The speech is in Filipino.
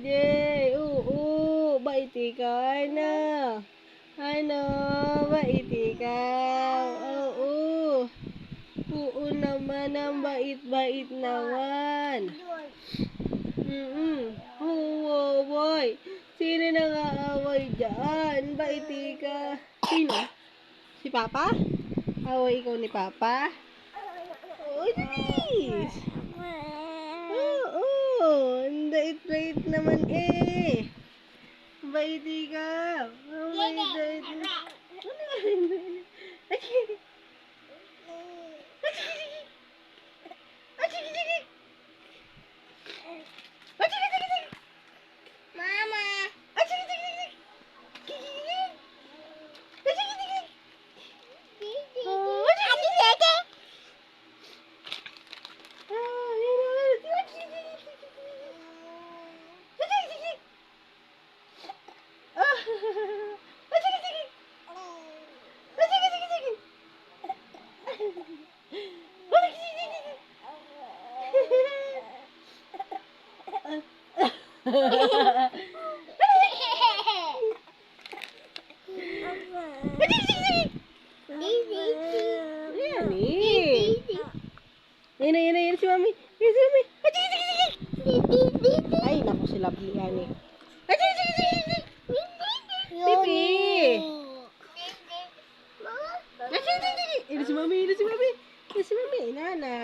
Jay. Oo, bait ikaw. Ano? Ano? Bait ikaw. Oo. Oo naman, ang bait-bait naman. Oo, boy. Sino nang-aaway dyan? Bait ka. Sino? Si Papa? Away ikaw ni Papa? Oo, bilis. Oo, ang bait-bait naman eh. Bait ikaw. Ang bait-bait. Ano? Mama. Ayan eh. Ayan si Mami. Ayan si Mami. Ay, naku si Lovely yan eh. Pipi. Ayan si Mami. Ayan si Mami. Ayan si Mami. Nana.